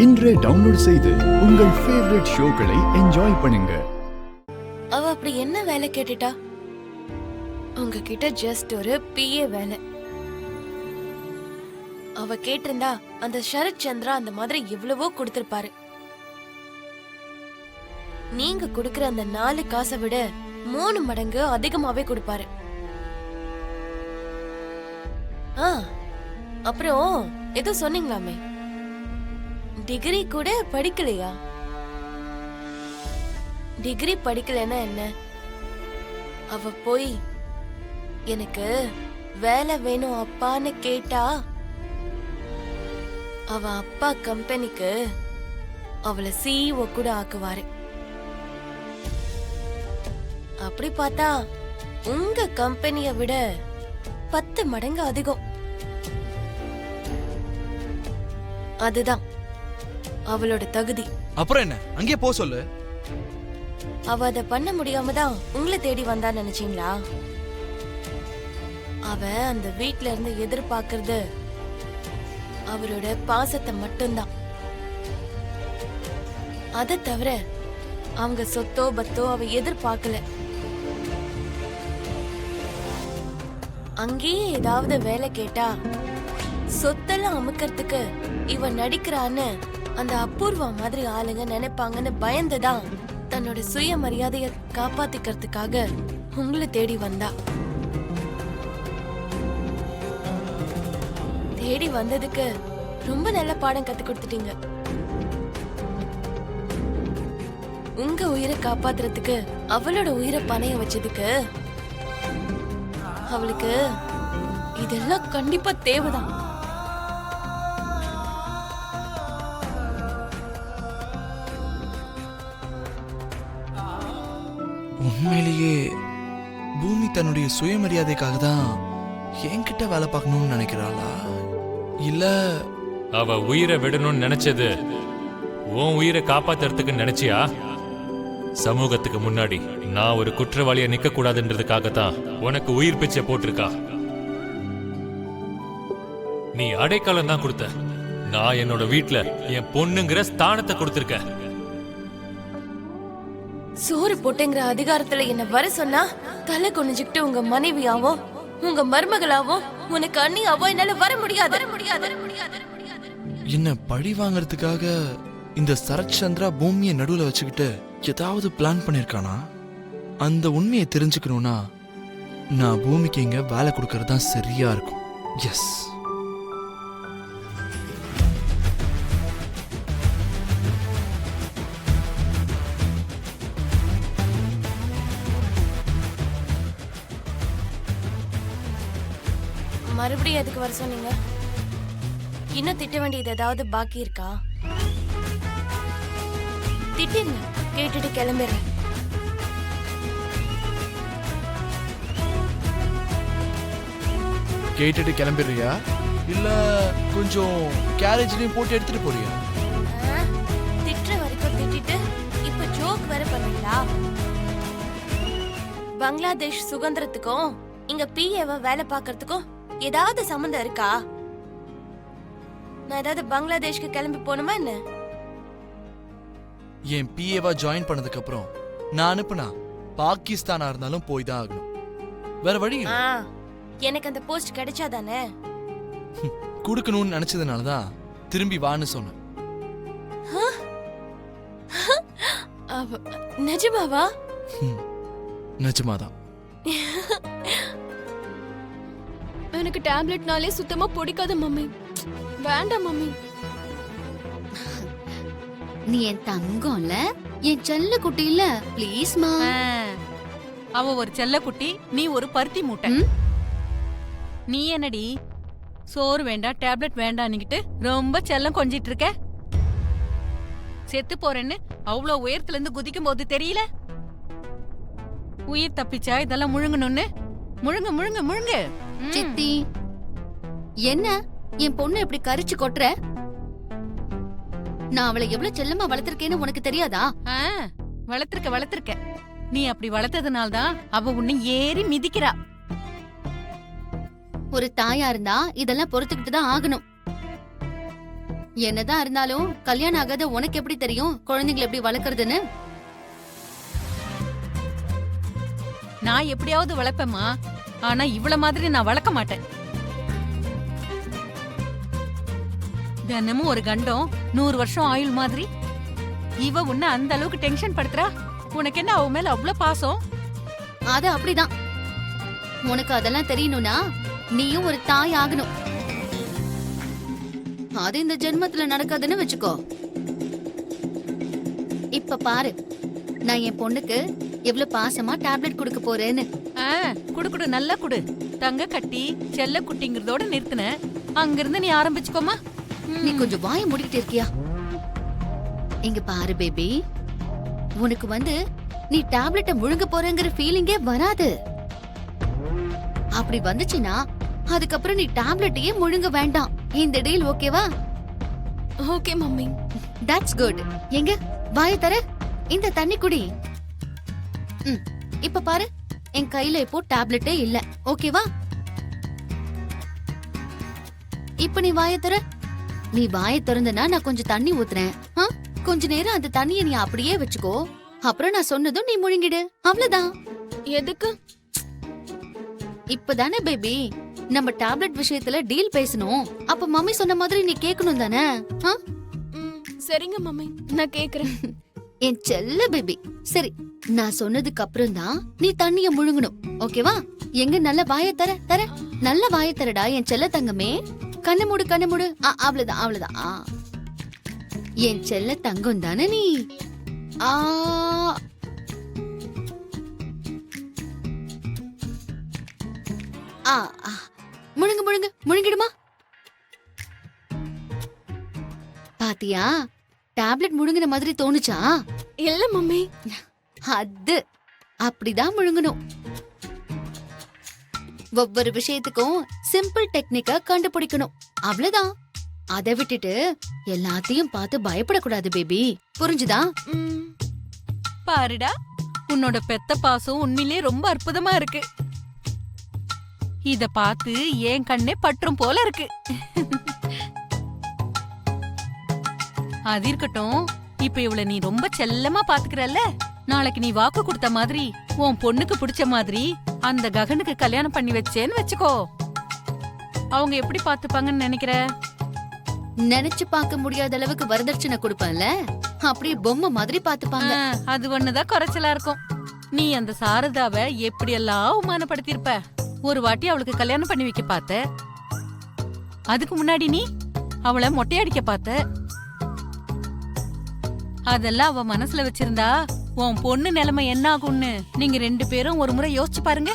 இன்றே டவுன்லோட் செய்து உங்கள் ஃபேவரட் ஷோக்களை என்ஜாய் பண்ணுங்க. அவ அப்படி என்ன வேலை கேட்டுட்டா? உங்ககிட்ட ஜஸ்ட் ஒரு பிஏ வேலை. அவ கேட்டிருந்தா அந்த சரத் சந்திரா அந்த மாதிரி எவ்வளவோ கொடுத்திருப்பாரு. நீங்க கொடுக்கிற அந்த 4 காசை விட 3 மடங்கு அதிகமாவே கொடுப்பாரு. அப்புறம் ஏதோ சொன்னீங்களாமே, டிகிரி கூட படிக்கலையா? டிகிரி படிக்கலன்னா என்ன? அவ போய் எனக்கு வேலை வேணும் அப்பான்னு கேட்டா அவ அப்பா கம்பெனிக்கு அவளை சிஇஓ கூட ஆக்குவாரு. அப்படி பார்த்தா உங்க கம்பெனியை விட 10 மடங்கு அதிகம். அதுதான் அவளோட தகுதி. அப்புறம் என்ன, அங்கேயே போ சொல்லு. அவ அத பண்ண முடியாம தான் உங்களை தேடி வந்தா நினைச்சீங்களா? அவ அந்த வீட்ல இருந்து எதிர்பார்க்கறது அவரோட பாசத்தை மட்டும்தான். அத தவிர அவங்க சொத்தோ பத்தோ அவ எதிர்பார்க்கல. அங்கேயே ஏதாவது வேலை கேட்டா சொத்தெல்லாம் அமுக்கிறதுக்கு இவ நடிக்கிறான்னு அந்த அபூர்வா மாதிரி ஆளுங்க நினைப்பாங்கன்னு பயந்துதான் தன்னோட சுய மரியாதைய காப்பாத்திக்கிறதுக்காக உங்களை தேடி வந்தா. தேடி வந்ததுக்கு ரொம்ப நல்ல பாடம் கத்து கொடுத்துட்டீங்க. உங்க உயிரை காப்பாத்துறதுக்கு அவளோட உயிரை பணைய வச்சதுக்கு அவளுக்கு இதெல்லாம் கண்டிப்பா தேவைதான். உண்மையிலேயே பூமி தன்னுடைய சுயமரியாதைக்காக தான் என்கிட்ட வேலை பார்க்கணும்னு நினைக்கிறாளா, இல்ல அவ உயிரை விடணும்னு நினைச்சது உன் உயிரை காப்பாத்துறதுக்கு நினைச்சியா? சமூகத்துக்கு முன்னாடி நான் ஒரு குற்றவாளியா நிக்க கூடாதுன்றதுக்காகத்தான் உனக்கு உயிர் பிச்சை போட்டிருக்கா. நீ அடைக்காலம் தான் கொடுத்த. நான் என்னோட வீட்டுல என் பொண்ணுங்கிற ஸ்தானத்தை கொடுத்திருக்க. சோறு போட்டுங்கிற அதிகாரத்துல என்ன வர சொன்னா தலை குனிஞ்சுக்கிட்டு உங்க மனைவியாவோ உங்க மருமகளாவோ உனக்கு அண்ணியாவோ என்னால வர முடியாது. என்ன பழி வாங்கறதுக்காக இந்த சரத் சந்திரா பூமியை நடுவுல வச்சுக்கிட்டு ஏதாவது பிளான் பண்ணிருக்கானா? அந்த உண்மையை தெரிஞ்சுக்கணும்னா நான் பூமிக்கு இங்க வேலை கொடுக்கறது தான் சரியா இருக்கும். எஸ். மறுபடியும் எதுக்கு வர சொன்னீங்க? இன்னும் திட்ட வேண்டியது ஏதாவது பாக்கி இருக்கா? திட்டுங்க, கேட்டுட்டு கிளம்பிடுறேன். கேட்டுட்டு கிளம்பிடுறியா, இல்ல கொஞ்சம் கேரேஜ்லயும் போட்டு எடுத்துட்டு போறியா? திட்டுற வரைக்கும் திட்டிட்டு இப்ப ஜோக் வேற பண்ணீங்களா? பங்களாதேஷ் சுதந்திரத்துக்கும் இங்க பிஏவ வேலை பார்க்கறதுக்கும் ஏதாவது சம்பந்தம் இருக்கா? நான் ஏதாவது பங்களாதேஷ்க்கு கிளம்பி போகணுமா என்ன? என் பிஏவா ஜாயின் பண்ணதுக்கு அப்புறம் நான் அனுப்புனா பாகிஸ்தானா இருந்தாலும் போய் தான் ஆகணும். வேற வழி இல்ல. எனக்கு அந்த போஸ்ட் கிடைச்சாதானே? கொடுக்கணும்னு நினைச்சதுனாலதான் திரும்பி வான்னு சொன்னேன். நிஜமாவா? நிஜமாதான். எனக்கு டேப்லெட்னாலே சுத்தமா பிடிக்காத மம்மி. வேண்டாம் மம்மி. நீ என் தங்கம்ல, என் செல்ல குட்டி இல்ல, ப்ளீஸ் மா. அவ ஒரு செல்ல குட்டி, நீ ஒரு பருத்தி மூட்டை. நீ என்னடி சோறு வேண்டாம் டேப்லெட் வேண்டான்னுகிட்டு ரொம்ப செல்லம் கொஞ்சிட்டு இருக்க? செத்து போறேன்னு அவ்வளவு உயரத்துல இருந்து குதிக்கும் போது தெரியல? உயிர் தப்பிச்சா இதெல்லாம் முழுங்கணும்னு முழுங்க முழுங்க முழுங்க. சித்தி, என்ன என் பொண்ணு எப்படி கரிச்சு கொட்டுற? நான் அவளை எவ்வளவு செல்லமா வளர்த்திருக்கேன்னு உனக்கு தெரியாதா? வளர்த்திருக்க. நீ அப்படி வளர்த்ததுனால்தான் அவ உன்னை ஏறி மிதிக்கிறா. ஒரு தாயா இருந்தா இதெல்லாம் பொறுத்துக்கிட்டு தான் ஆகணும். என்னதான் இருந்தாலும் கல்யாணம் ஆகாத உனக்கு எப்படி தெரியும் குழந்தைங்களை எப்படி வளர்க்கறதுன்னு? நான் எப்படியாவது வளர்ப்பேம்மா, ஆனா இவள மாதிரி நான் வளர்க்க மாட்டேன். தினமும் ஒரு கண்டம் 100 வருஷம் ஆயுள் மாதிரி. இவ உன்னை அந்த அளவுக்கு டென்ஷன் படுத்துறா. உனக்கு என்ன அவ மேல அவ்வளவு பாசம்? அது அப்படிதான். உனக்கு அதெல்லாம் தெரியணும்னா நீயும் ஒரு தாய் ஆகணும். அது இந்த ஜென்மத்துல நடக்காதுன்னு வச்சுக்கோ. இப்ப பாரு, நான் என் பொண்ணுக்கு எவ்வளவு பாசமா டேப்லெட் கொடுக்க போறேன்னு. குடு நல்லா குடு. தங்க கட்டி செல்ல குட்டிங்கிறதோட நிறுத்தின. அங்கிருந்து நீ ஆரம்பிச்சுக்கோமா. நீ கொஞ்சம் வாய மூடிக்கிட்டு இருக்கியா? இங்க பாரு பேபி, உனக்கு நீ டேப்லெட்டை முழுங்க போறேங்கிற ஃபீலிங்கே வராது. அப்படி வந்துச்சுன்னா அதுக்கப்புறம் நீ டேப்லெட்டையே முழுங்க வேண்டாம். இந்த டீல் ஓகேவா? Okay mummy. That's good. எங்க வாய தர, இந்த தண்ணி குடி. இப்ப பாரு, என் கையில இப்போ டேப்லெட்டே இல்ல. ஓகேவா? இப்ப நீ வாய தர. நீ வாய திறந்தனா நான் கொஞ்சம் தண்ணி ஊத்துறேன். கொஞ்ச நேரம் அந்த தண்ணியை நீ அப்படியே வச்சுக்கோ. அப்புறம் நான் சொன்னதும் நீ முழுங்கிடு. அவ்வளவுதான். எதுக்கு? இப்பதானே பேபி நம்ம டேப்லெட் விஷயத்துல டீல் பேசணும். அப்ப மம்மி சொன்ன மாதிரி நீ கேட்கணும் தானே? சரிங்க மம்மி, நான் கேக்குறேன். என் செல்ல பேபி, சரி, நான் சொன்னதுக்கு அப்புறம் தான் நீ தண்ணிய முழுங்கணும். ஓகேவா? எங்க நல்ல வாய தர தர, நல்ல வாய தரடா என் செல்ல தங்கமே. கண்ணு மூடு கண்ணு மூடு. அவ்வளவுதான் அவ்வளவுதான். என் செல்ல தங்கம் தானே நீ. முழுங்கு முழுங்கு முழுங்கிடுமா. பாத்தியா, டேப்லெட் முழுங்கின மாதிரி தோணுச்சா? இல்ல மம்மி. அது அப்படிதான் முழுங்கணும். ஒவ்வொரு விஷயத்துக்கும் சிம்பிள் டெக்னிக்க கண்டுபிடிக்கணும். அவ்வளவுதான். அதை விட்டுட்டு எல்லாத்தையும் பார்த்து பயப்படக்கூடாது பேபி. புரிஞ்சுதா? பாருடா, உன்னோட பெத்த பாசம் உண்மையிலே ரொம்ப அற்புதமா இருக்கு. இத பார்த்து என் கண்ணே பற்றும் போல இருக்கு. அது இருக்கட்டும், இப்ப இவள நீ ரொம்ப செல்லமா பாத்துக்கிறல்ல, நாளைக்கு நீ வாக்கு கொடுத்த மாதிரி உன் பொண்ணுக்கு பிடிச்ச மாதிரி அந்த ககனுக்கு கல்யாணம் பண்ணி வச்சேன்னு வச்சுக்கோ. அவங்க எப்படி பாத்துப்பாங்கன்னு நினைக்கிற? நினைச்சு பார்க்க முடியாத அளவுக்கு வரதட்சணை கொடுப்பேன்ல, அப்படியே பொம்மை மாதிரி பாத்துப்பாங்க. அது ஒண்ணுதான் குறைச்சலா இருக்கும். நீ அந்த சாரதாவை எப்படியெல்லாம் அவமானப்படுத்திருப்ப. ஒரு வாட்டி அவளுக்கு கல்யாணம் பண்ணி வைக்க பார்த்த, அதுக்கு முன்னாடி நீ அவளை மொட்டையடிக்க பார்த்த. அதெல்லாம் அவ மனசுல வச்சிருந்தா உன் பொண்ணு நிலைமை என்ன ஆகும்னு நீங்க 2 பேரும் ஒரு முறை யோசிச்சு பாருங்க.